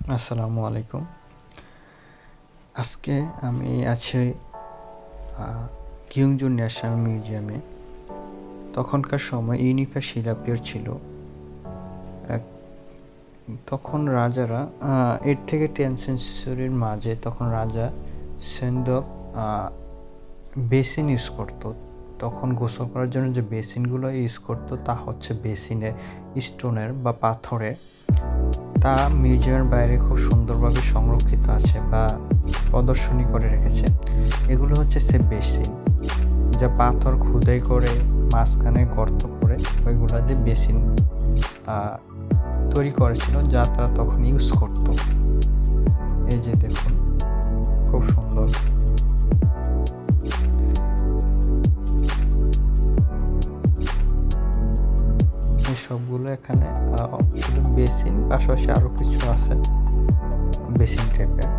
আসসালামু আলাইকুম। আজকে আমি আছি কিয়ংজু ন্যাশনাল মিউজিয়ামে। তখনকার সময় ইউনিফাই শিলাপিয়র ছিল। তখন রাজারা এর থেকে 10th সেঞ্চুরির মাঝে তখন রাজা সেন্দক বেসিন ইউজ করতো। তখন গোসল করার জন্য যে বেসিনগুলো ইউজ করতো তা হচ্ছে বেসিনের স্টোনের বা পাথরের। তা মিউজিয়ামের বাইরে খুব সুন্দরভাবে সংরক্ষিত আছে বা প্রদর্শনী করে রেখেছে। এগুলো হচ্ছে সে বেসিন, যা পাথর খোদাই করে মাঝখানে গর্ত করে ওইগুলো দিয়ে বেসিন তৈরি করেছিল, যা তারা তখন ইউজ করত। এই যে দেখুন, খুব সুন্দর। এই সবগুলো এখানে শুধু বেসিন, পাশাপাশি আরো কিছু আছে বেসিন টাইপের।